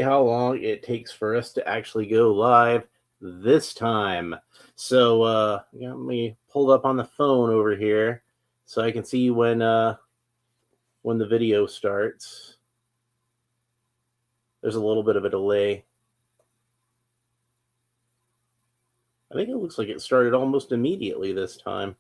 how long it takes for us to actually go live this time. So got me pulled up on the phone over here so I can see when the video starts. There's a little bit of a delay. I think it looks like it started almost immediately this time.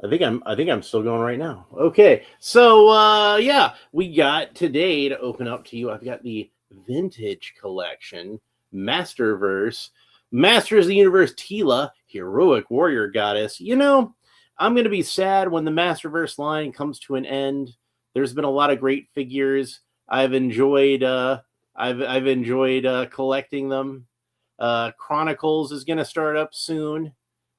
I think I'm still going right now. Okay. So yeah, we got today to open up to you. I've got the vintage collection, Masterverse, Masters of the Universe Teela, Heroic Warrior Goddess. You know, I'm gonna be sad when the Masterverse line comes to an end. There's been a lot of great figures. I've enjoyed collecting them. Chronicles is gonna start up soon.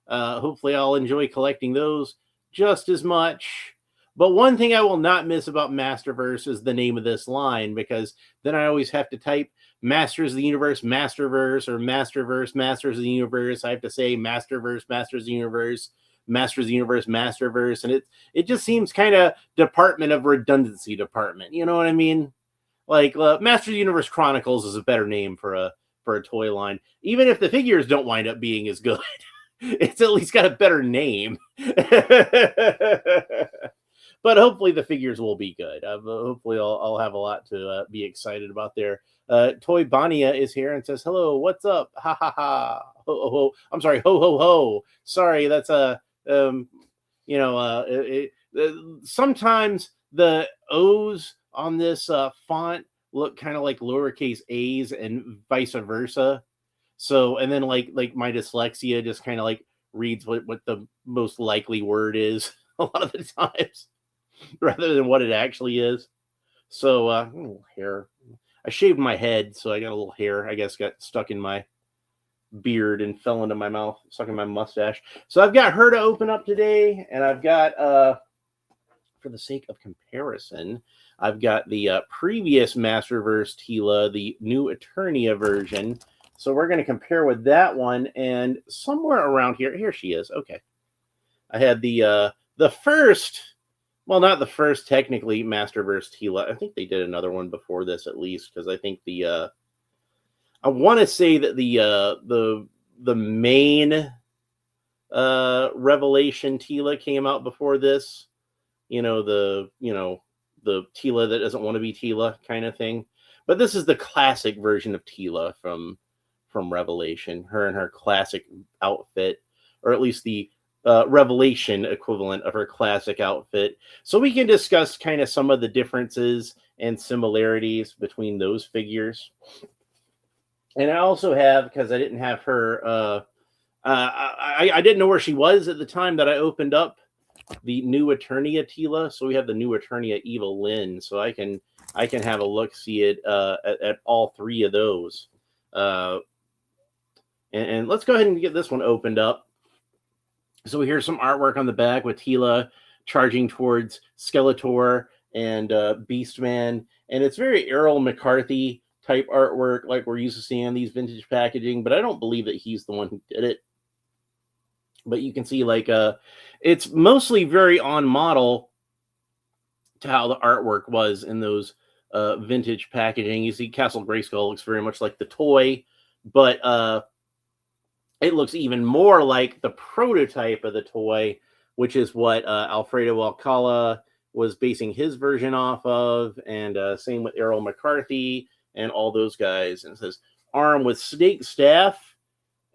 Hopefully I'll enjoy collecting those just as much. But one thing I will not miss about Masterverse is the name of this line, because then I always have to type Masters of the Universe, Masterverse, or Masterverse, Masters of the Universe. I have to say Masterverse, Masters of the Universe, Masters of the Universe, Masterverse, and it just seems kind of Department of Redundancy department. You know what I mean? Like Masters of the Universe Chronicles is a better name for a toy line, even if the figures don't wind up being as good. It's at least got a better name. But hopefully the figures will be good. Hopefully I'll have a lot to be excited about there. Toy Bania is here and says, hello, what's up? Ha ha ha. Ho, ho, ho. I'm sorry, ho ho ho. Sorry, that's sometimes the O's on this font look kind of like lowercase a's and vice versa. So, and then like my dyslexia just kind of like reads what the most likely word is a lot of the times rather than what it actually is. So, little hair. I shaved my head, so I got a little hair, I guess, got stuck in my beard and fell into my mouth, stuck in my mustache. So I've got her to open up today, and I've got, for the sake of comparison, I've got the previous Masterverse Teela, the new Eternia version. So we're going to compare with that one, and somewhere around here she is. Okay. I had the first, well, not the first technically Masterverse Teela. I think they did another one before this at least, because I think I want to say that the main Revelation Teela came out before this. The Teela that doesn't want to be Teela kind of thing. But this is the classic version of Teela from Revelation, her and her classic outfit, or at least the Revelation equivalent of her classic outfit. So we can discuss kind of some of the differences and similarities between those figures. And I also have, because I didn't have her, I didn't know where she was at the time that I opened up the new Eternia Teela. So we have the new Eternia Evil Lynn. So I can have a look, see it at all three of those. And let's go ahead and get this one opened up. So here's some artwork on the back with Teela charging towards Skeletor and Beastman. And it's very Errol McCarthy type artwork like we're used to seeing on these vintage packaging, but I don't believe that he's the one who did it. But you can see like it's mostly very on model to how the artwork was in those vintage packaging. You see Castle Grayskull looks very much like the toy, but it looks even more like the prototype of the toy, which is what Alfredo Alcala was basing his version off of, and same with Errol McCarthy and all those guys. And it says arm with snake staff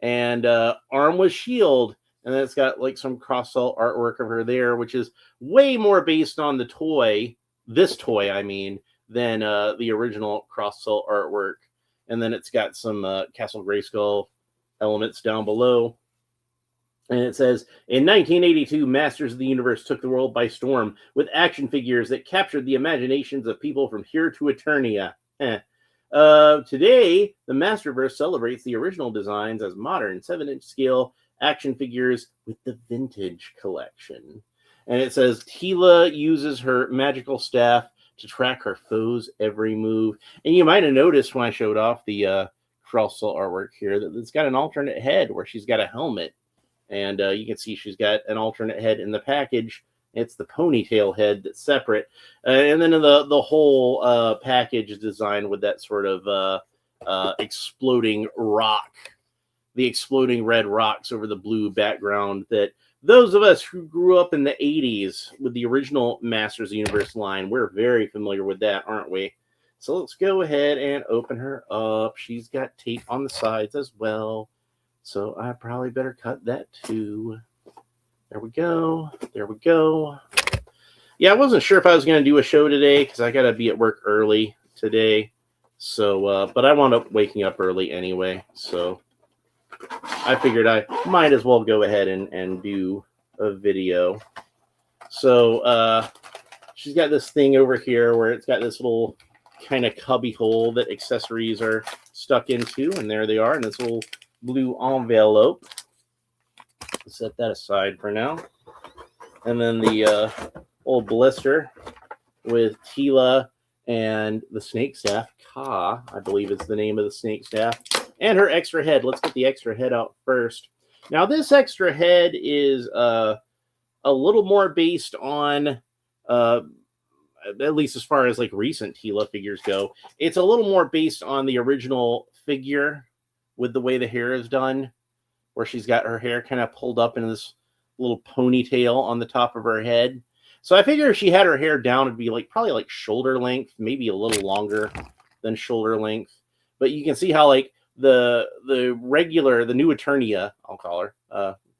and arm with shield. And then it's got like some cross-sell artwork of her there, which is way more based on the toy, this toy, I mean, than the original cross-sell artwork. And then it's got some Castle Grayskull elements down below. And it says, in 1982, Masters of the Universe took the world by storm with action figures that captured the imaginations of people from here to Eternia. Today, the Masterverse celebrates the original designs as modern 7-inch scale action figures with the vintage collection. And it says, Teela uses her magical staff to track her foes' every move. And you might have noticed when I showed off the cross-sell artwork here that it's got an alternate head where she's got a helmet. And you can see she's got an alternate head in the package It's the ponytail head that's separate. And then the whole package is designed with that sort of exploding rock, the exploding red rocks over the blue background that those of us who grew up in the 80s with the original Masters of the Universe line, we're very familiar with that, aren't we? So let's go ahead and open her up. She's got tape on the sides as well. So I probably better cut that too. There we go. There we go. Yeah, I wasn't sure if I was going to do a show today because I got to be at work early today. So, but I wound up waking up early anyway. So I figured I might as well go ahead and do a video. So she's got this thing over here where it's got this little kind of cubby hole that accessories are stuck into, and there they are in this little blue envelope. Set that aside for now. And then the old blister with Teela and the snake staff. Ka, I believe is the name of the snake staff. And her extra head. Let's get the extra head out first. Now, this extra head is a little more based on, at least as far as like recent Teela figures go, it's a little more based on the original figure with the way the hair is done, where she's got her hair kind of pulled up in this little ponytail on the top of her head. So I figure if she had her hair down, it'd be like probably like shoulder length, maybe a little longer than shoulder length. But you can see how like the regular, the new Eternia, I'll call her,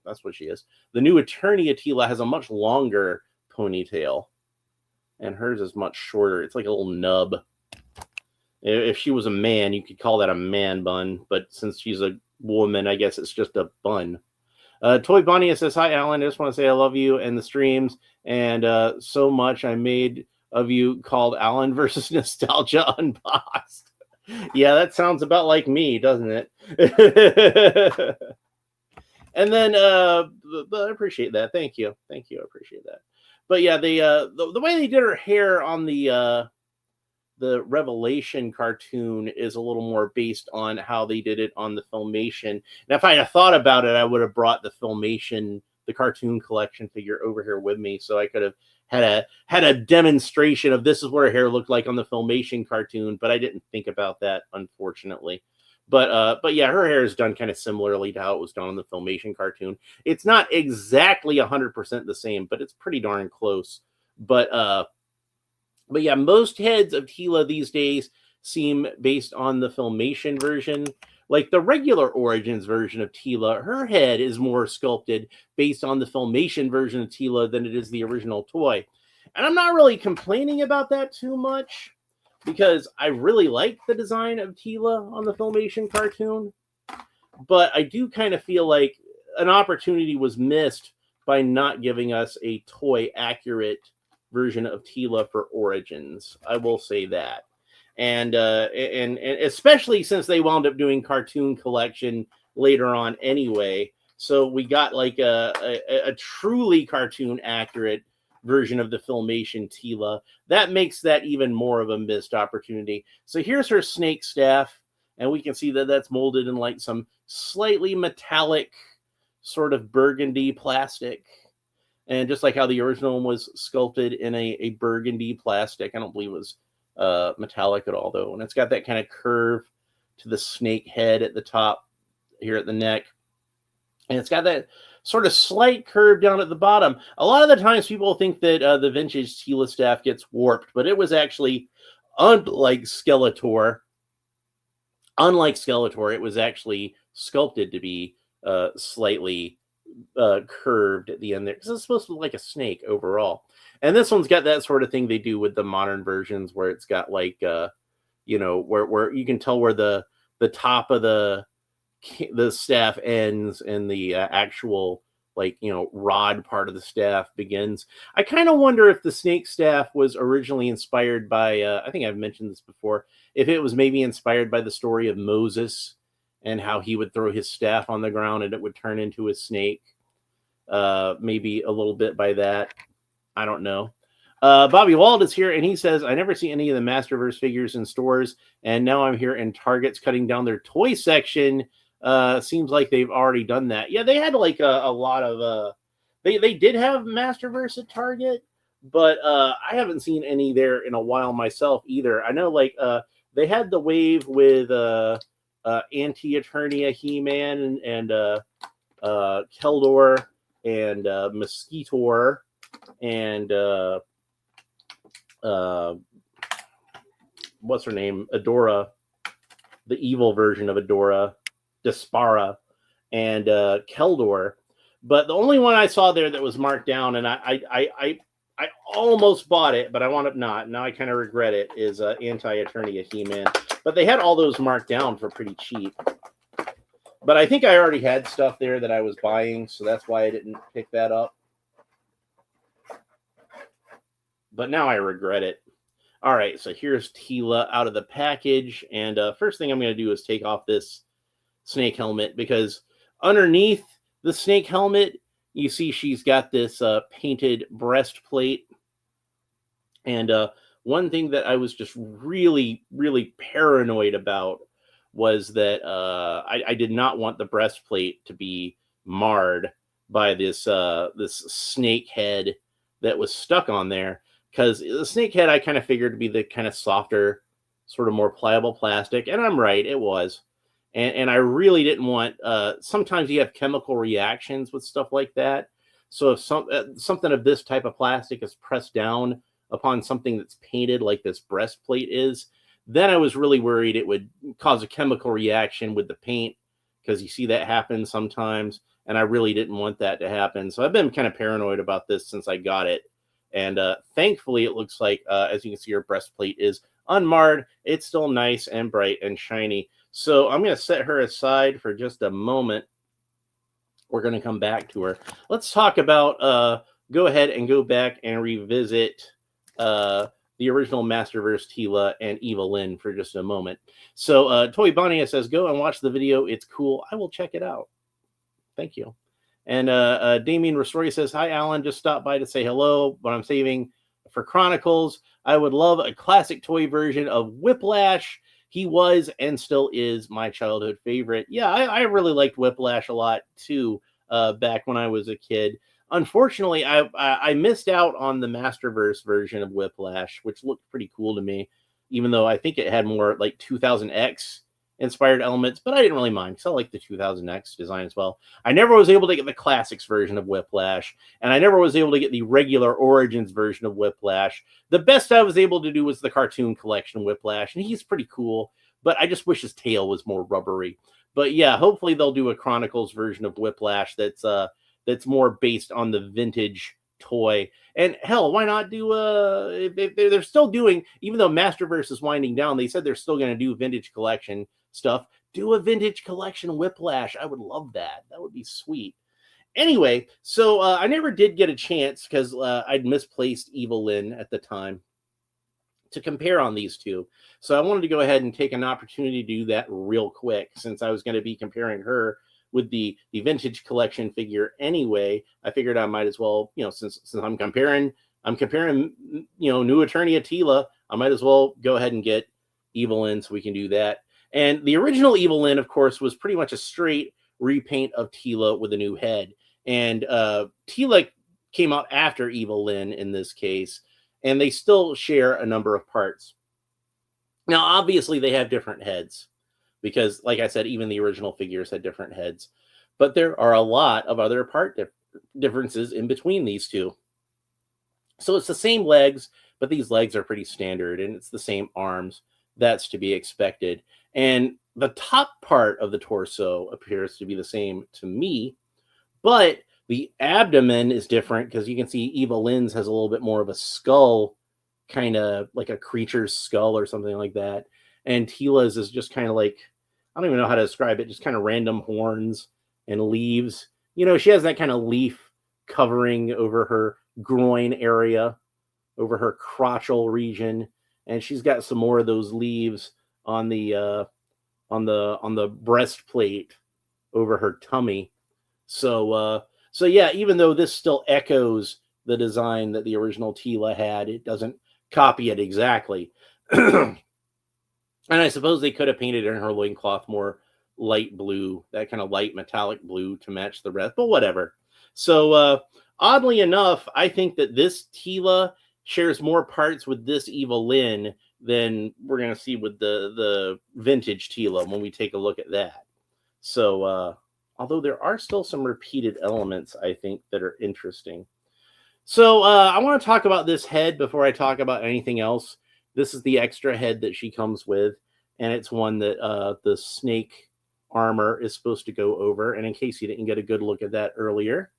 that's what she is. The new Eternia Teela has a much longer ponytail, and hers is much shorter. It's like a little nub. If she was a man, you could call that a man bun, but since she's a woman, I guess it's just a bun. Toy Bonnie says, "Hi, Alan. I just want to say I love you and the streams, and so much I made of you called Alan versus Nostalgia Unboxed." Yeah, that sounds about like me, doesn't it? And then, but I appreciate that. Thank you. I appreciate that. But yeah, the way they did her hair on the Revelation cartoon is a little more based on how they did it on the Filmation. Now, if I had thought about it, I would have brought the Filmation, the cartoon collection figure over here with me, so I could have had a demonstration of this is what her hair looked like on the Filmation cartoon, but I didn't think about that, unfortunately. But yeah, her hair is done kind of similarly to how it was done on the Filmation cartoon. It's not exactly 100% the same, but it's pretty darn close. But yeah, most heads of Teela these days seem based on the Filmation version. Like the regular Origins version of Teela, her head is more sculpted based on the Filmation version of Teela than it is the original toy. And I'm not really complaining about that too much, because I really like the design of Teela on the Filmation cartoon. But I do kind of feel like an opportunity was missed by not giving us a toy accurate version of Teela for Origins. I will say that. And especially since they wound up doing cartoon collection later on anyway. So we got like a truly cartoon accurate version of the Filmation Teela. That makes that even more of a missed opportunity. So here's her snake staff, and we can see that that's molded in like some slightly metallic sort of burgundy plastic. And just like how the original one was sculpted in a burgundy plastic, I don't believe it was metallic at all, though. And it's got that kind of curve to the snake head at the top here at the neck. And it's got that sort of slight curve down at the bottom. A lot of the times people think that the vintage Teela staff gets warped, but it was actually, unlike Skeletor, it was actually sculpted to be slightly curved at the end there, because it's supposed to look like a snake overall. And this one's got that sort of thing they do with the modern versions, where it's got like where you can tell where the top of the staff ends and the actual rod part of the staff begins. I kind of wonder if the snake staff was originally inspired by I think I've mentioned this before, if it was maybe inspired by the story of Moses and how he would throw his staff on the ground and it would turn into a snake. Maybe a little bit by that. I don't know. Bobby Wald is here, and he says, I never see any of the Masterverse figures in stores, and now I'm here in Target's cutting down their toy section. Seems like they've already done that. Yeah, they had like a lot of They did have Masterverse at Target, but I haven't seen any there in a while myself either. I know like they had the wave with Anti-Eternia He-Man and Keldor and Mosquitor and what's her name? Adora, the evil version of Adora, Despara, and Keldor. But the only one I saw there that was marked down, and I almost bought it, but I wound up not. Now I kind of regret it, is Anti-Eternia He-Man. But they had all those marked down for pretty cheap. But I think I already had stuff there that I was buying, so that's why I didn't pick that up. But now I regret it. All right, so here's Teela out of the package. And first thing I'm going to do is take off this snake helmet, because underneath the snake helmet, you see she's got this painted breastplate. And one thing that I was just really, really paranoid about was that I did not want the breastplate to be marred by this this snake head that was stuck on there. Because the snake head I kind of figured to be the kind of softer, sort of more pliable plastic. And I'm right, it was. And I really didn't want, sometimes you have chemical reactions with stuff like that. So if something of this type of plastic is pressed down upon something that's painted like this breastplate is, then I was really worried it would cause a chemical reaction with the paint, because you see that happen sometimes. And I really didn't want that to happen. So I've been kind of paranoid about this since I got it. And thankfully, it looks like, as you can see, her breastplate is unmarred. It's still nice and bright and shiny. So I'm going to set her aside for just a moment. We're going to come back to her. Let's talk about, go ahead and go back and revisit the original Masterverse Teela and Evelyn for just a moment. So Toy Bonnie says, go and watch the video. It's cool. I will check it out. Thank you. And Damien Ristori says, hi, Alan. Just stopped by to say hello, but I'm saving for Chronicles. I would love a classic toy version of Whiplash. He was and still is my childhood favorite. Yeah, I really liked Whiplash a lot, too, back when I was a kid. Unfortunately, I missed out on the Masterverse version of Whiplash, which looked pretty cool to me, even though I think it had more like 2000X inspired elements, but I didn't really mind because I like the 2000X design as well. I never was able to get the classics version of Whiplash, and I never was able to get the regular Origins version of Whiplash. The best I was able to do was the cartoon collection Whiplash, and he's pretty cool, but I just wish his tail was more rubbery. But yeah, hopefully they'll do a Chronicles version of Whiplash that's more based on the vintage toy. And hell, why not do if they're still doing, even though Masterverse is winding down, they said they're still going to do vintage collection stuff. Do a vintage collection Whiplash. I would love that. That would be sweet. Anyway, so I never did get a chance, because I'd misplaced Evelyn at the time, to compare on these two. So I wanted to go ahead and take an opportunity to do that real quick, since I was going to be comparing her with the vintage collection figure anyway. I figured I might as well, since I'm comparing, new Eternia Teela, I might as well go ahead and get Evelyn so we can do that. And the original Evelyn, of course, was pretty much a straight repaint of Teela with a new head. And Teela came out after Evelyn in this case, and they still share a number of parts. Now, obviously, they have different heads, because, like I said, even the original figures had different heads. But there are a lot of other part differences in between these two. So it's the same legs, but these legs are pretty standard, and it's the same arms. That's to be expected. And the top part of the torso appears to be the same to me, but the abdomen is different, because you can see Evelyn's has a little bit more of a skull, kind of like a creature's skull or something like that. And Teela's is just kind of like, I don't even know how to describe it, just kind of random horns and leaves. She has that kind of leaf covering over her groin area, over her crotchal region, and she's got some more of those leaves on the breastplate over her tummy. So yeah, even though this still echoes the design that the original Teela had, it doesn't copy it exactly. And I suppose they could have painted in her loincloth more light blue, that kind of light metallic blue to match the rest, but whatever. So oddly enough, I think that this Teela shares more parts with this Evelyn than we're going to see with the vintage Teela when we take a look at that. So, although there are still some repeated elements, I think, that are interesting. So, I want to talk about this head before I talk about anything else. This is the extra head that she comes with, and it's one that the snake armor is supposed to go over. And in case you didn't get a good look at that earlier,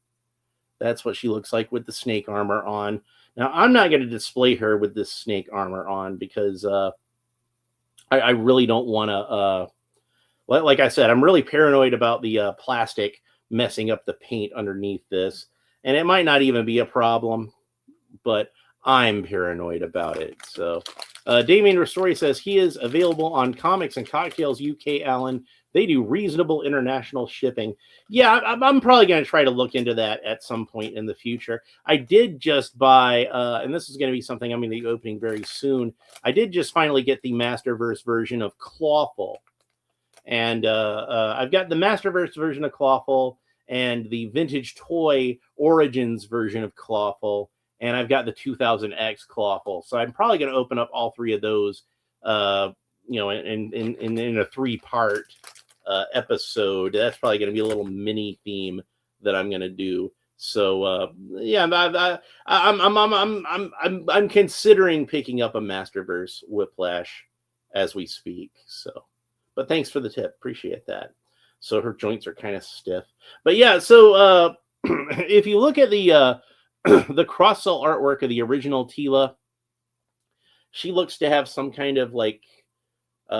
that's what she looks like with the snake armor on. Now, I'm not going to display her with this snake armor on because I really don't want to. Like I said, I'm really paranoid about the plastic messing up the paint underneath this. And it might not even be a problem, but I'm paranoid about it. So, Damien Ristori says he is available on Comics and Cocktails UK, Alan. They do reasonable international shipping. Yeah, I'm probably going to try to look into that at some point in the future. I did just buy, and this is going to be something I'm going to be opening very soon. I did just finally get the Masterverse version of Clawful. And I've got the Masterverse version of Clawful and the Vintage Toy Origins version of Clawful. And I've got the 2000X Clawful. So I'm probably going to open up all three of those, in a 3-part episode. That's probably going to be a little mini theme that I'm going to do. So I'm considering picking up a Masterverse Whiplash as we speak. So, but thanks for the tip, appreciate that. So her joints are kind of stiff, but yeah. So if you look at the the cross-cell artwork of the original Teela, she looks to have some kind of like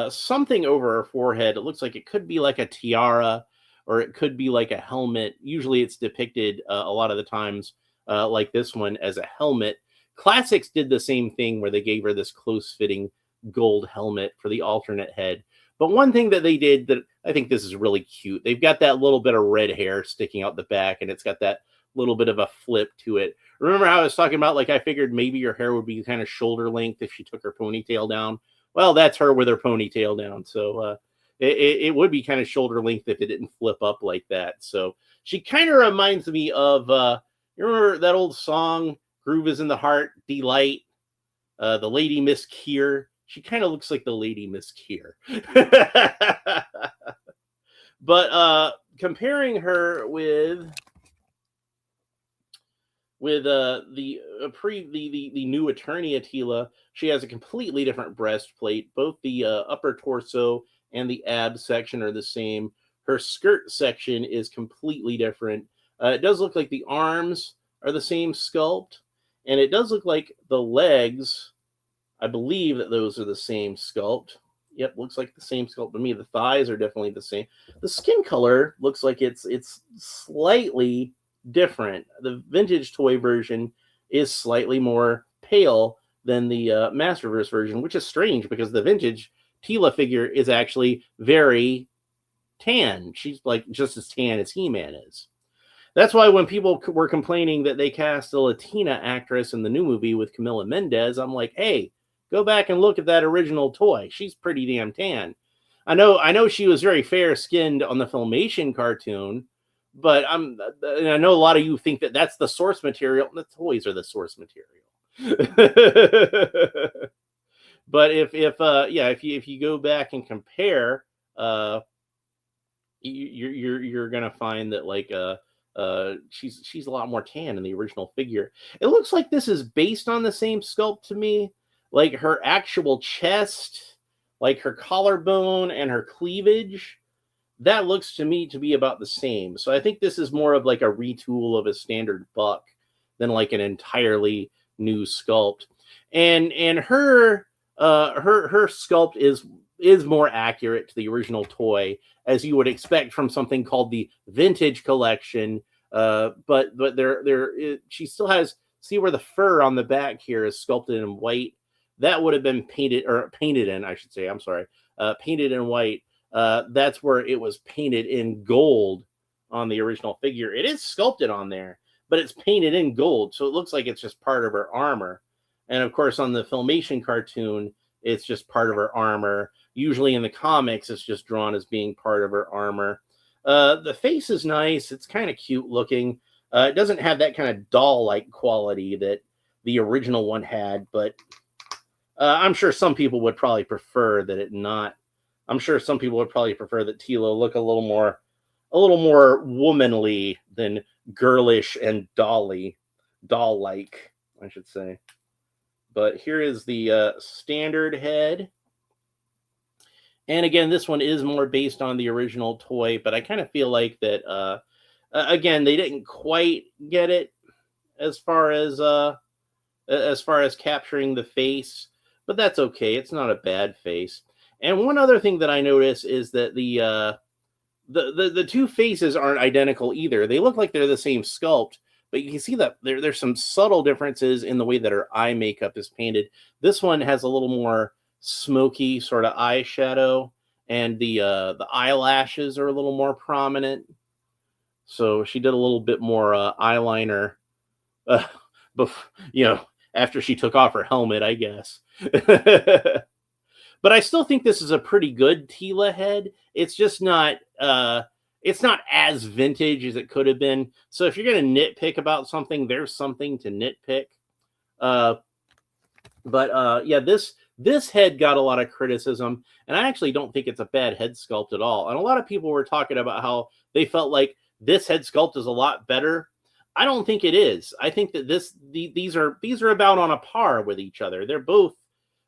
something over her forehead. It looks like it could be like a tiara, or it could be like a helmet. Usually it's depicted a lot of the times like this one as a helmet. Classics did the same thing where they gave her this close-fitting gold helmet for the alternate head. But one thing that they did that I think this is really cute, they've got that little bit of red hair sticking out the back, and it's got that little bit of a flip to it. Remember how I was talking about, like, I figured maybe your hair would be kind of shoulder length if she took her ponytail down? Well, that's her with her ponytail down. So it would be kind of shoulder length if it didn't flip up like that. So she kind of reminds me of, you remember that old song, Groove is in the Heart, Delight, the Lady Miss Keir? She kind of looks like the Lady Miss Keir. But comparing her with the new Eternia Teela, she has a completely different breastplate. Both the upper torso and the ab section are the same. Her skirt section is completely different. It does look like the arms are the same sculpt, and it does look like the legs, I believe that those are the same sculpt. Yep, looks like the same sculpt to me. The thighs are definitely the same. The skin color looks like it's slightly different. The vintage toy version is slightly more pale than the Masterverse version, which is strange because the vintage Teela figure is actually very tan. She's like just as tan as He-Man is. That's why when people were complaining that they cast a Latina actress in the new movie with Camila Mendez, I'm like, hey, go back and look at that original toy. She's pretty damn tan. I know she was very fair-skinned on the Filmation cartoon, but I know a lot of you think that that's the source material. The toys are the source material. But if you go back and compare, you're gonna find that like she's a lot more tan in the original figure. It looks like this is based on the same sculpt to me. Like her actual chest, like her collarbone and her cleavage, that looks to me to be about the same. So I think this is more of like a retool of a standard buck than like an entirely new sculpt. And her sculpt is more accurate to the original toy, as you would expect from something called the Vintage Collection. But she still has, see where the fur on the back here is sculpted in white. That would have been painted in, I should say. I'm sorry, painted in white. That's where it was painted in gold on the original figure. It is sculpted on there, but it's painted in gold, so it looks like it's just part of her armor. And of course, on the Filmation cartoon, it's just part of her armor. Usually in the comics, it's just drawn as being part of her armor. The face is nice. It's kind of cute looking. It doesn't have that kind of doll-like quality that the original one had, but I'm sure some people would probably prefer that it not. I'm sure some people would probably prefer that Teela look a little more womanly than girlish and doll-like, I should say. But here is the standard head. And again, this one is more based on the original toy, but I kind of feel like that again, they didn't quite get it as far as capturing the face, but that's okay. It's not a bad face. And one other thing that I notice is that the two faces aren't identical either. They look like they're the same sculpt, but you can see that there's some subtle differences in the way that her eye makeup is painted. This one has a little more smoky sort of eyeshadow, and the eyelashes are a little more prominent. So she did a little bit more eyeliner, uh, after she took off her helmet, I guess. But I still think this is a pretty good Teela head. It's just not it's not as vintage as it could have been. So if you're gonna nitpick about something, there's something to nitpick. But yeah, this head got a lot of criticism, and I actually don't think it's a bad head sculpt at all. And a lot of people were talking about how they felt like this head sculpt is a lot better. I don't think it is. I think that these are about on a par with each other. They're both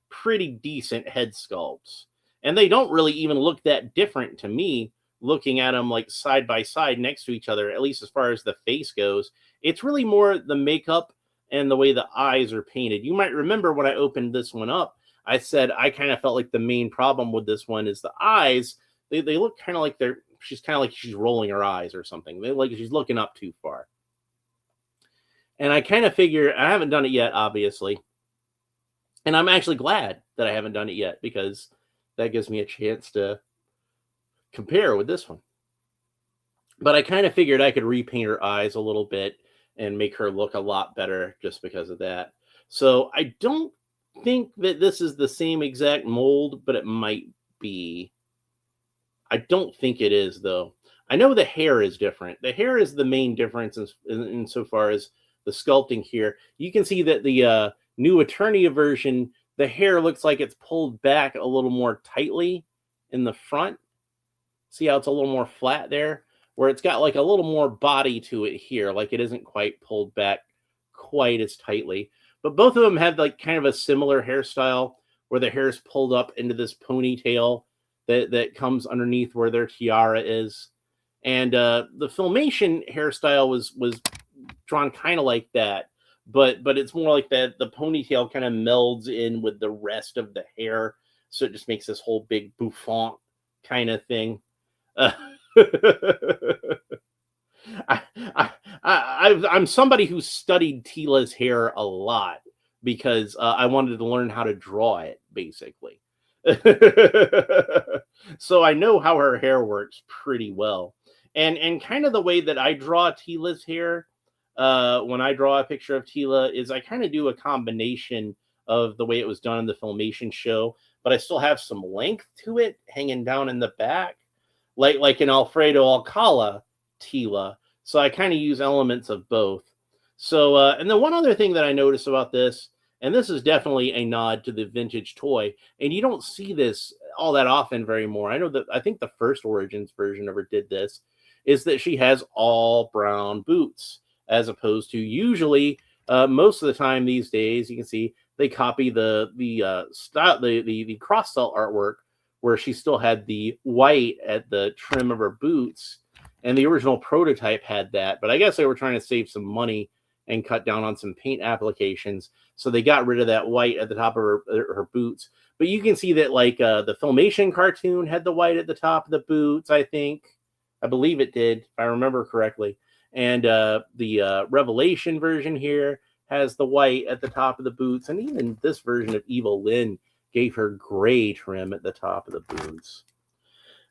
pretty decent head sculpts, and they don't really even look that different to me looking at them like side by side next to each other, at least as far as the face goes. It's really more the makeup and the way the eyes are painted. You might remember when I opened this one up, I said I kind of felt like the main problem with this one is the eyes. They look kind of like she's kind of like she's rolling her eyes or something. They like she's looking up too far. And I kind of figure, I haven't done it yet, obviously. And I'm actually glad that I haven't done it yet, because that gives me a chance to compare with this one. But I kind of figured I could repaint her eyes a little bit and make her look a lot better just because of that. So I don't think that this is the same exact mold, but it might be. I don't think it is, though. I know the hair is different. The hair is the main difference in so far as the sculpting here. You can see that the new Eternia version, the hair looks like it's pulled back a little more tightly in the front. See how it's a little more flat there? Where it's got like a little more body to it here, like it isn't quite pulled back quite as tightly. But both of them have like kind of a similar hairstyle where the hair is pulled up into this ponytail that comes underneath where their tiara is. And the Filmation hairstyle was drawn kind of like that, but it's more like that the ponytail kind of melds in with the rest of the hair, so it just makes this whole big bouffant kind of thing. I'm somebody who studied Teela's hair a lot because I wanted to learn how to draw it, basically. So I know how her hair works pretty well. And kind of the way that I draw Teela's hair, when I draw a picture of Teela, is I kind of do a combination of the way it was done in the Filmation show, but I still have some length to it hanging down in the back, like an Alfredo Alcala Teela. So I kind of use elements of both. So, and then one other thing that I noticed about this, and this is definitely a nod to the vintage toy, and you don't see this all that often very more. I think the first Origins version ever did this, is that she has all brown boots, as opposed to usually most of the time these days, you can see they copy the style, the cross style artwork where she still had the white at the trim of her boots, and the original prototype had that. But I guess they were trying to save some money and cut down on some paint applications, so they got rid of that white at the top of her boots. But you can see that like the Filmation cartoon had the white at the top of the boots, I believe it did, if I remember correctly. And the Revelation version here has the white at the top of the boots. And even this version of Evil Lynn gave her gray trim at the top of the boots.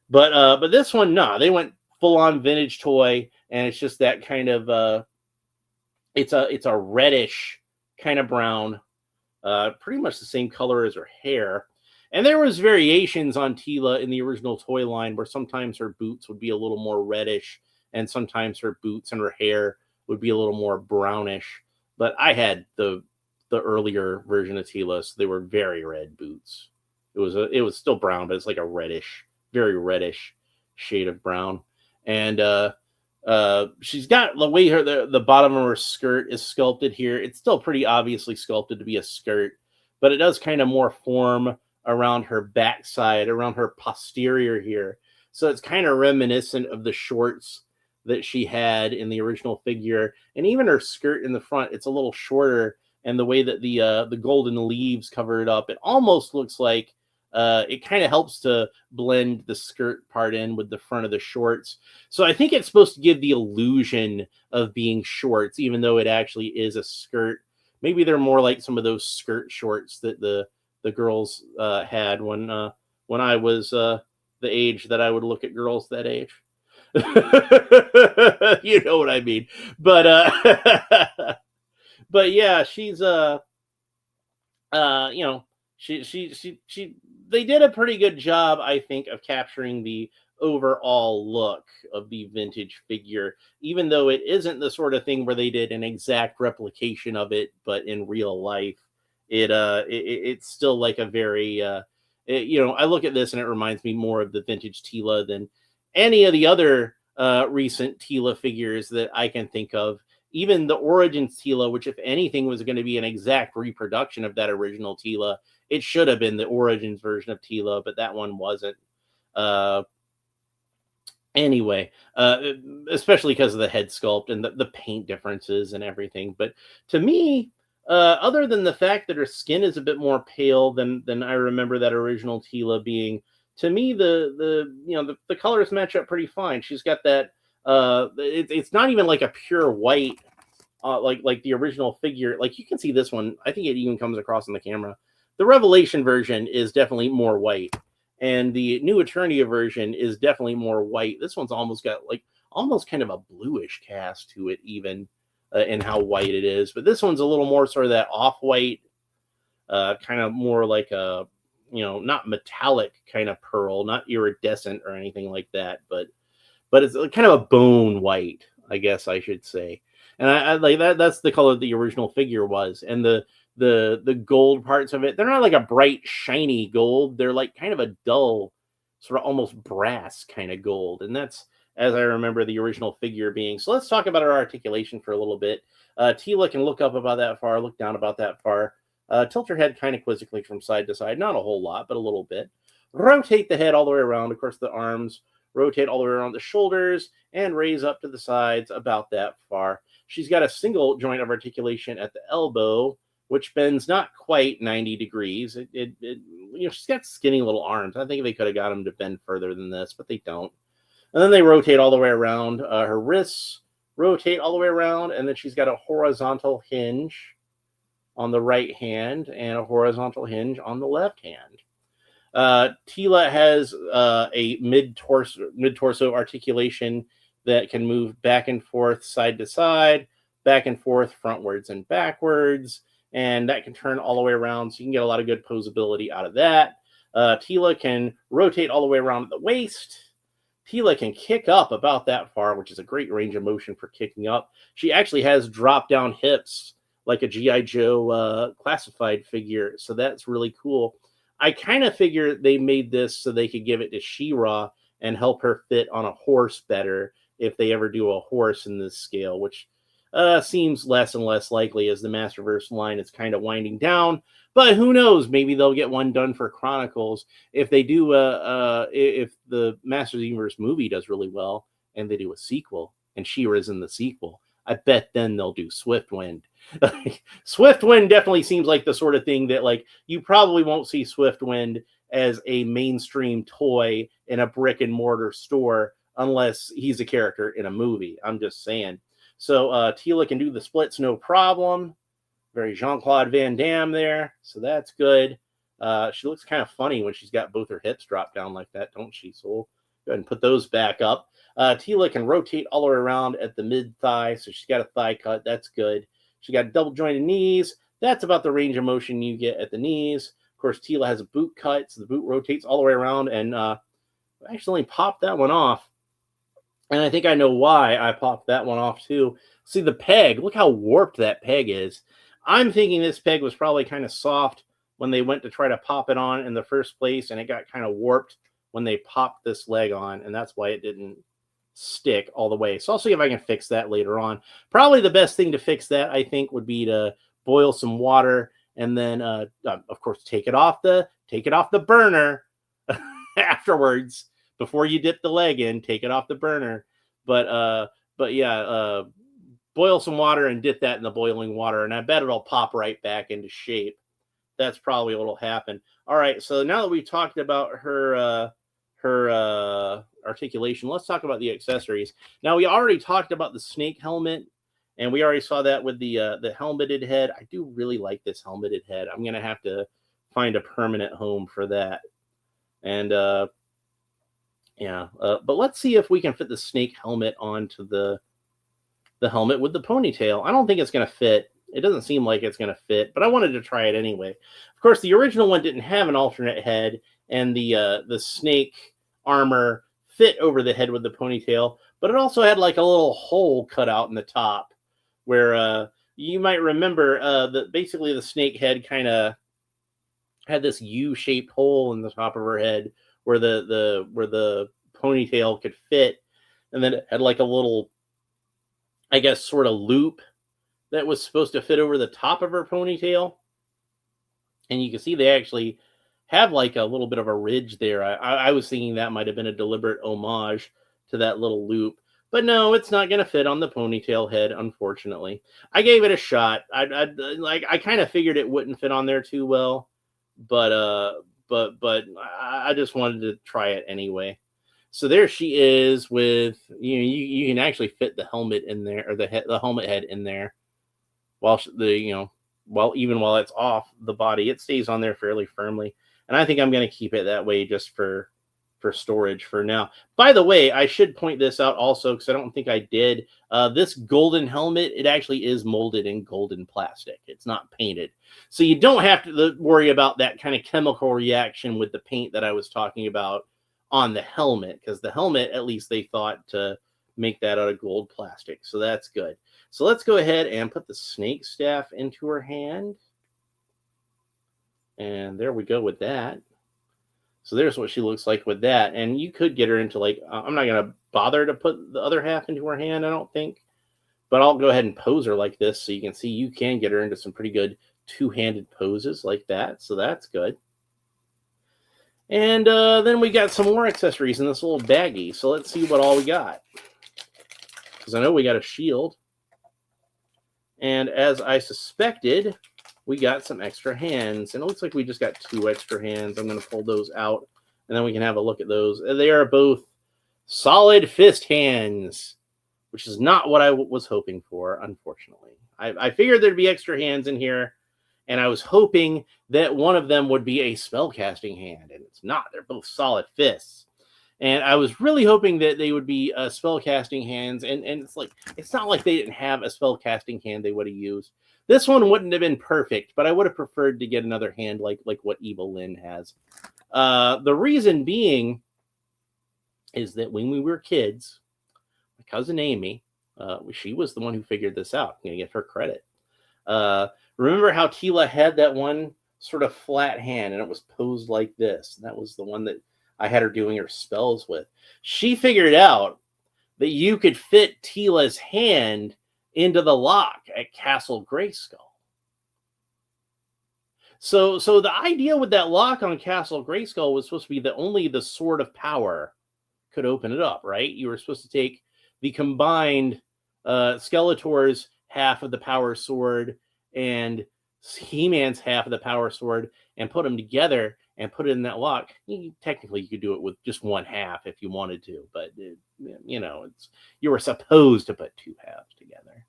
But this one, they went full-on vintage toy, and it's just that kind of it's a reddish kind of brown, pretty much the same color as her hair. And there was variations on Teela in the original toy line where sometimes her boots would be a little more reddish, and sometimes her boots and her hair would be a little more brownish. But I had the earlier version of Teela, so they were very red boots. It was still brown, but it's like a reddish, very reddish shade of brown. And she's got the way the bottom of her skirt is sculpted here. It's still pretty obviously sculpted to be a skirt, but it does kind of more form around her backside, around her posterior here. So it's kind of reminiscent of the shorts that she had in the original figure, and even her skirt in the front. It's a little shorter, and the way that the golden leaves cover it up, it almost looks like it kind of helps to blend the skirt part in with the front of the shorts. So I think it's supposed to give the illusion of being shorts, even though it actually is a skirt. Maybe they're more like some of those skirt shorts that the girls had when I was the age that I would look at girls that age. You know what I mean. But but yeah, she's you know, she they did a pretty good job, I think, of capturing the overall look of the vintage figure, even though it isn't the sort of thing where they did an exact replication of it, but in real life, it's still like a very you know, I look at this and it reminds me more of the vintage Teela than any of the other recent Teela figures that I can think of. Even the Origins Teela, which if anything was going to be an exact reproduction of that original Teela, it should have been the Origins version of Teela, but that one wasn't. Uh, anyway, especially because of the head sculpt and the paint differences and everything. But to me, other than the fact that her skin is a bit more pale than I remember that original Teela being, to me the you know the colors match up pretty fine. She's got that it's not even like a pure white like the original figure. Like you can see this one, I think it even comes across on the camera. The Revelation version is definitely more white, and the New Eternia version is definitely more white. This one's almost got like almost kind of a bluish cast to it, even in how white it is. But this one's a little more sort of that off-white, kind of more like a, you know, not metallic kind of pearl, not iridescent or anything like that, but it's kind of a bone white, I guess I should say. And I like that. That's the color the original figure was, and the gold parts of it, they're not like a bright shiny gold. They're like kind of a dull, sort of almost brass kind of gold, and that's as I remember the original figure being. So let's talk about our articulation for a little bit. Teela can look up about that far, look down about that far. Tilt her head kind of quizzically from side to side, not a whole lot, but a little bit. Rotate the head all the way around. Of course, the arms rotate all the way around the shoulders and raise up to the sides about that far. She's got a single joint of articulation at the elbow, which bends not quite 90 degrees. You know, she's got skinny little arms. I think they could have got them to bend further than this, but they don't. And then they rotate all the way around. Her wrists rotate all the way around, and then she's got a horizontal hinge on the right hand and a horizontal hinge on the left hand. Teela has a mid-torso articulation that can move back and forth, side to side, back and forth, frontwards and backwards, and that can turn all the way around, so you can get a lot of good posability out of that. Teela can rotate all the way around at the waist. Teela can kick up about that far, which is a great range of motion for kicking up. She actually has drop-down hips like a G.I. Joe classified figure, so that's really cool. I kind of figure they made this so they could give it to She-Ra and help her fit on a horse better if they ever do a horse in this scale, which seems less and less likely as the Masterverse line is kind of winding down. But who knows? Maybe they'll get one done for Chronicles. If they do, if the Masters Universe movie does really well and they do a sequel and She-Ra's in the sequel, I bet then they'll do Swiftwind. Swiftwind definitely seems like the sort of thing that, like, you probably won't see Swiftwind as a mainstream toy in a brick and mortar store unless he's a character in a movie. I'm just saying. So Teela can do the splits no problem. Very Jean-Claude Van Damme there. So that's good. She looks kind of funny when she's got both her hips dropped down like that, don't she? So we'll go ahead and put those back up. Teela can rotate all the way around at the mid-thigh. So she's got a thigh cut. That's good. She got double jointed knees. That's about the range of motion you get at the knees. Of course, Teela has a boot cut, so the boot rotates all the way around. And I accidentally popped that one off. And I think I know why I popped that one off too. See the peg, look how warped that peg is. I'm thinking this peg was probably kind of soft when they went to try to pop it on in the first place, and it got kind of warped when they popped this leg on, and that's why it didn't stick all the way. So I'll see if I can fix that later on. Probably the best thing to fix that, I think, would be to boil some water and then of course take it off the burner afterwards before you dip the leg in. Take it off the burner. But yeah, boil some water and dip that in the boiling water, and I bet it'll pop right back into shape. That's probably what'll happen. All right, so now that we've talked about her articulation, let's talk about the accessories. Now, we already talked about the snake helmet, and we already saw that with the helmeted head. I do really like this helmeted head. I'm gonna have to find a permanent home for that. And yeah, but let's see if we can fit the snake helmet onto the helmet with the ponytail. I don't think it's gonna fit. It doesn't seem like it's gonna fit, but I wanted to try it anyway. Of course, the original one didn't have an alternate head, and the snake armor fit over the head with the ponytail, but it also had like a little hole cut out in the top where you might remember that basically the snake head kind of had this U-shaped hole in the top of her head where the ponytail could fit, and then it had like a little, I guess, sort of loop that was supposed to fit over the top of her ponytail. And you can see they actually have like a little bit of a ridge there. I was thinking that might have been a deliberate homage to that little loop. But no, it's not going to fit on the ponytail head, unfortunately. I gave it a shot. I kind of figured it wouldn't fit on there too well, but I just wanted to try it anyway. So there she is with, you can actually fit the helmet in there, or the helmet head in there, while even while it's off the body, it stays on there fairly firmly. And I think I'm going to keep it that way just for storage for now. By the way, I should point this out also, because I don't think I did. This golden helmet, it actually is molded in golden plastic. It's not painted. So you don't have to worry about that kind of chemical reaction with the paint that I was talking about on the helmet, because the helmet, at least they thought to make that out of gold plastic. So that's good. So let's go ahead and put the snake staff into her hand. And there we go with that. So there's what she looks like with that. And you could get her into like, I'm not going to bother to put the other half into her hand, I don't think. But I'll go ahead and pose her like this so you can see you can get her into some pretty good two-handed poses like that. So that's good. And then we got some more accessories in this little baggie. So let's see what all we got. Because I know we got a shield. And as I suspected, we got some extra hands. And it looks like we just got 2 extra hands. I'm going to pull those out, and then we can have a look at those. They are both solid fist hands, which is not what I was hoping for, unfortunately. I figured there'd be extra hands in here, and I was hoping that one of them would be a spellcasting hand, and it's not. They're both solid fists. And I was really hoping that they would be spellcasting hands, and it's not like they didn't have a spellcasting hand they would have used. This one wouldn't have been perfect, but I would have preferred to get another hand like what Evil Lynn has. The reason being is that when we were kids, my cousin Amy, she was the one who figured this out. I'm going to give her credit. Remember how Teela had that one sort of flat hand, and it was posed like this? And that was the one that I had her doing her spells with. She figured out that you could fit Teela's hand into the lock at Castle Grayskull. So the idea with that lock on Castle Grayskull was supposed to be that only the Sword of Power could open it up, right? You were supposed to take the combined Skeletor's half of the Power Sword and He-Man's half of the Power Sword and put them together and put it in that lock. Technically, you could do it with just one half if you wanted to, but you were supposed to put 2 halves together.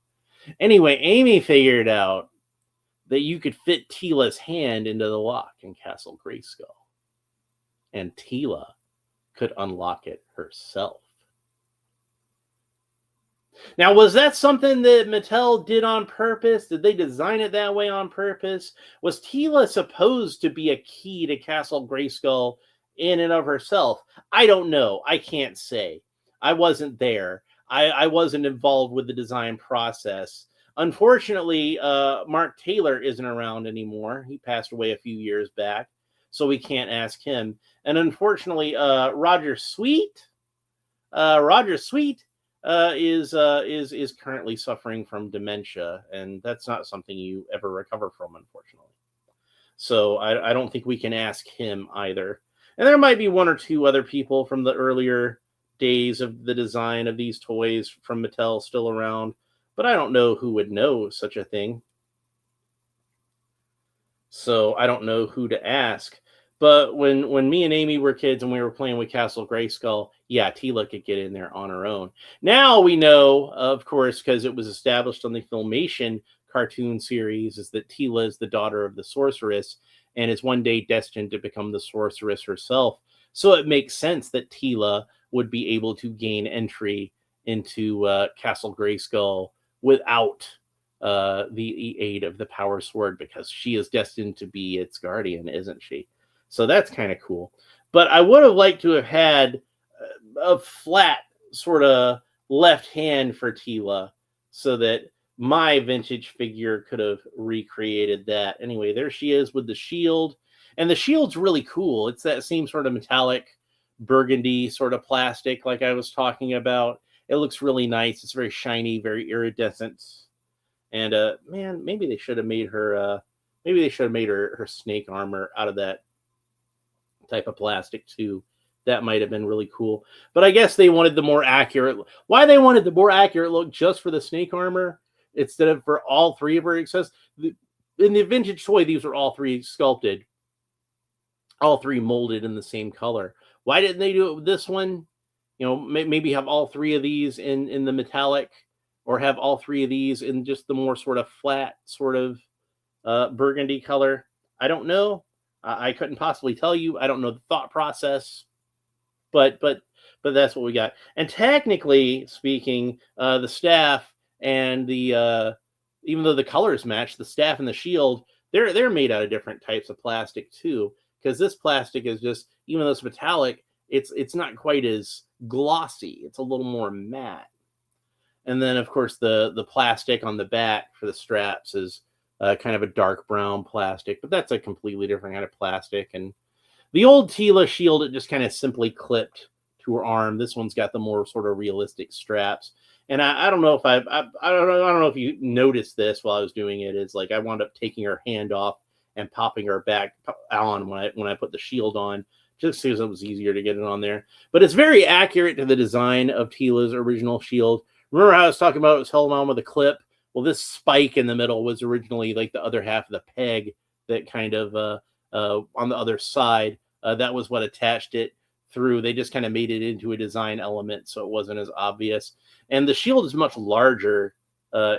Anyway, Amy figured out that you could fit Teela's hand into the lock in Castle Grayskull, and Teela could unlock it herself. Now, was that something that Mattel did on purpose? Did they design it that way on purpose? Was Teela supposed to be a key to Castle Grayskull in and of herself? I don't know. I can't say. I wasn't there. I wasn't involved with the design process. Unfortunately, Mark Taylor isn't around anymore. He passed away a few years back, so we can't ask him. And unfortunately, Roger Sweet is currently suffering from dementia, and that's not something you ever recover from, unfortunately. So I don't think we can ask him either. And there might be one or two other people from the earlier days of the design of these toys from Mattel still around, but I don't know who would know such a thing. So I don't know who to ask. But when me and Amy were kids and we were playing with Castle Grayskull, yeah, Teela could get in there on her own. Now we know, of course, because it was established on the Filmation cartoon series, is that Teela is the daughter of the sorceress and is one day destined to become the sorceress herself. So it makes sense that Teela would be able to gain entry into Castle Grayskull without the aid of the Power Sword, because she is destined to be its guardian, isn't she? So that's kind of cool. But I would have liked to have had a flat sort of left hand for Teela so that my vintage figure could have recreated that. Anyway, there she is with the shield. And the shield's really cool. It's that same sort of metallic burgundy sort of plastic like I was talking about. It looks really nice. It's very shiny, very iridescent. And man, maybe they should have made her her snake armor out of that type of plastic too. That might have been really cool. But I guess they wanted the more accurate. Why they wanted the more accurate look just for the snake armor instead of for all three of her accessories? In the vintage toy, these were all three sculpted, all three molded in the same color. Why didn't they do it with this one? You know, maybe have all three of these in the metallic, or have all three of these in just the more sort of flat sort of burgundy color. I don't know. I couldn't possibly tell you. I don't know the thought process, but that's what we got. And technically speaking, the staff and the even though the colors match, the staff and the shield, they're made out of different types of plastic too. Because this plastic is just, even though it's metallic, it's not quite as glossy. It's a little more matte. And then, of course, the plastic on the back for the straps is kind of a dark brown plastic, but that's a completely different kind of plastic. And the old Teela shield, it just kind of simply clipped to her arm. This one's got the more sort of realistic straps. And I don't know if I don't know if you noticed this while I was doing it. Is like I wound up taking her hand off and popping her back on when I put the shield on, just because it was easier to get it on there. But it's very accurate to the design of Teela's original shield. Remember how I was talking about it was held on with a clip? Well, this spike in the middle was originally like the other half of the peg that kind of on the other side. That was what attached it through. They just kind of made it into a design element so it wasn't as obvious. And the shield is much larger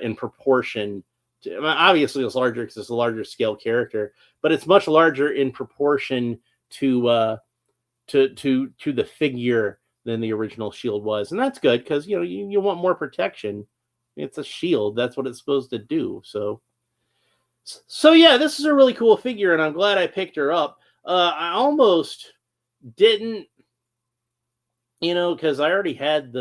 in proportion. Obviously, it's larger because it's a larger scale character, but it's much larger in proportion to the figure than the original shield was, and that's good because you want more protection. It's a shield; that's what it's supposed to do. So yeah, this is a really cool figure, and I'm glad I picked her up. I almost didn't, because I already had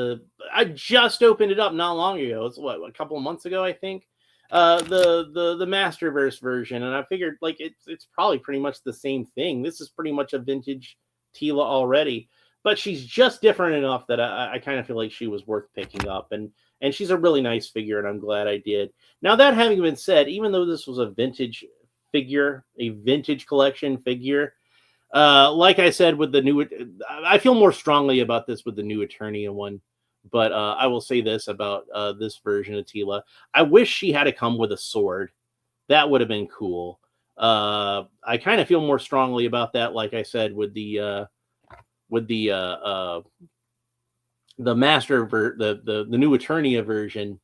I just opened it up not long ago. It's a couple of months ago, I think. The Masterverse version, and I figured like it's probably pretty much the same thing. This is pretty much a vintage Teela already, but she's just different enough that I kind of feel like she was worth picking up, and she's a really nice figure, and I'm glad I did. Now, that having been said, even though this was a vintage figure, a vintage collection figure, like I said with the new, I feel more strongly about this with the new Eternia one. But I will say this about this version of Teela. I wish she had to come with a sword. That would have been cool. I kind of feel more strongly about that, like I said, with the new Eternia version.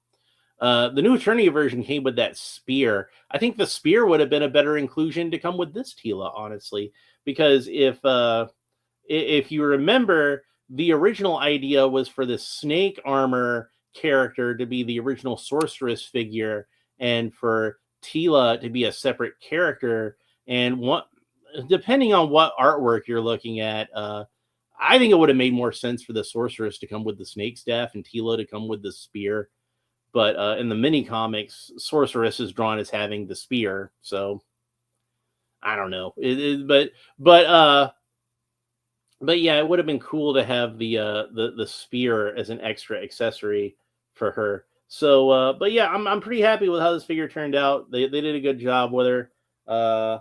The new Eternia version came with that spear. I think the spear would have been a better inclusion to come with this Teela, honestly, because if you remember, the original idea was for the snake armor character to be the original sorceress figure, and for Teela to be a separate character. And depending on what artwork you're looking at, I think it would have made more sense for the sorceress to come with the snake staff and Teela to come with the spear. But in the mini comics, sorceress is drawn as having the spear. So I don't know. But but yeah, it would have been cool to have the spear as an extra accessory for her. So but yeah, I'm pretty happy with how this figure turned out. They did a good job with her. Uh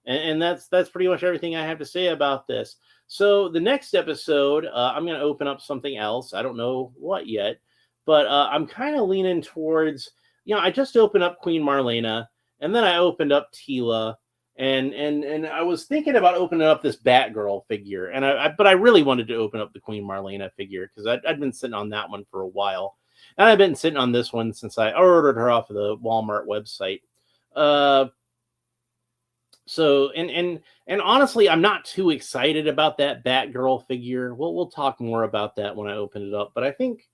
and that's pretty much everything I have to say about this. So the next episode, I'm going to open up something else. I don't know what yet, but I'm kind of leaning towards, I just opened up Queen Marlena, and then I opened up Teela, and I was thinking about opening up this Batgirl figure, and but I really wanted to open up the Queen Marlena figure because I'd been sitting on that one for a while, and I've been sitting on this one since I ordered her off of the Walmart website. So and honestly, I'm not too excited about that Batgirl figure. We'll talk more about that when I open it up. But I think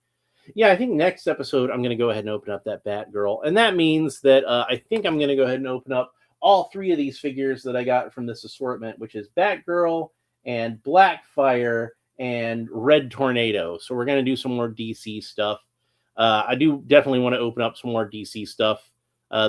next episode I'm going to go ahead and open up that Batgirl, and that means that I think I'm going to go ahead and open up all three of these figures that I got from this assortment, which is Batgirl and Blackfire and Red Tornado. So we're going to do some more DC stuff. I do definitely want to open up some more DC stuff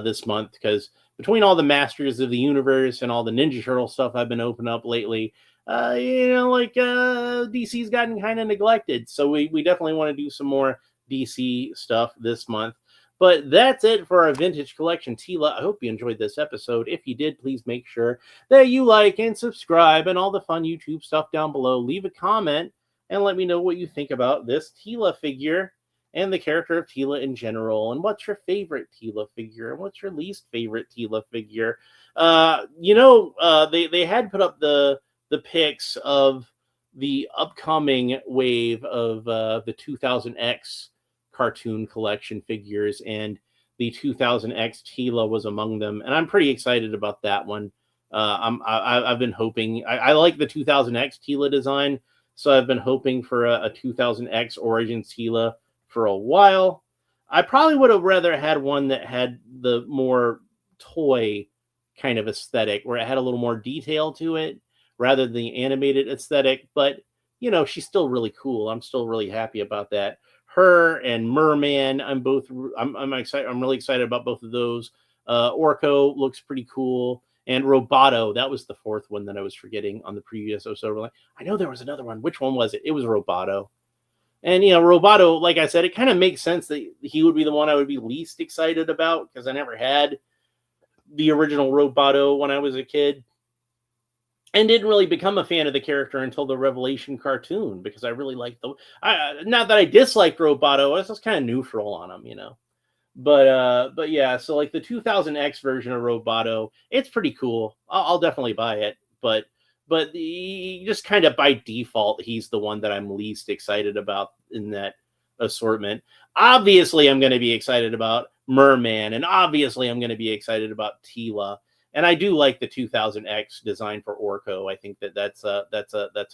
this month because between all the Masters of the Universe and all the Ninja Turtle stuff I've been opening up lately, DC's gotten kind of neglected. So we definitely want to do some more DC stuff this month. But that's it for our vintage collection. Teela, I hope you enjoyed this episode. If you did, please make sure that you like and subscribe and all the fun YouTube stuff down below. Leave a comment and let me know what you think about this Teela figure and the character of Teela in general, and what's your favorite Teela figure, and what's your least favorite Teela figure. They had put up the pics of the upcoming wave of the 2000X cartoon collection figures, and the 2000X Teela was among them, and I'm pretty excited about that one. I've been hoping. I like the 2000X Teela design, so I've been hoping for a 2000X Origins Teela for a while. I probably would have rather had one that had the more toy kind of aesthetic, where it had a little more detail to it rather than the animated aesthetic. But she's still really cool. I'm still really happy about that. Her and Merman, I'm excited. I'm really excited about both of those. Orko looks pretty cool, and Roboto. That was the fourth one that I was forgetting on the previous episode. I know there was another one. Which one was it? It was Roboto. And, Roboto, like I said, it kind of makes sense that he would be the one I would be least excited about because I never had the original Roboto when I was a kid and didn't really become a fan of the character until the Revelation cartoon because I really liked not that I disliked Roboto, I was just kind of neutral on him, But yeah, so like the 2000X version of Roboto, it's pretty cool. I'll definitely buy it, but just kind of by default, he's the one that I'm least excited about in that assortment. Obviously, I'm going to be excited about Merman, and obviously, I'm going to be excited about Teela. And I do like the 2000X design for Orko. I think that's a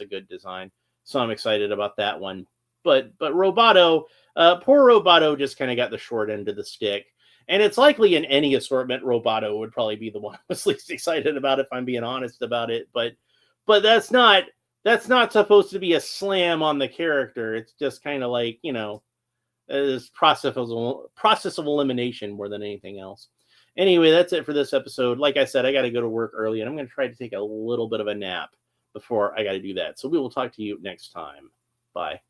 good design. So I'm excited about that one. But Roboto, poor Roboto just kind of got the short end of the stick. And it's likely in any assortment, Roboto would probably be the one I was least excited about if I'm being honest about it. But that's not supposed to be a slam on the character. It's just kind of like, this process of elimination more than anything else. Anyway, that's it for this episode. Like I said, I got to go to work early, and I'm going to try to take a little bit of a nap before I got to do that. So we will talk to you next time. Bye.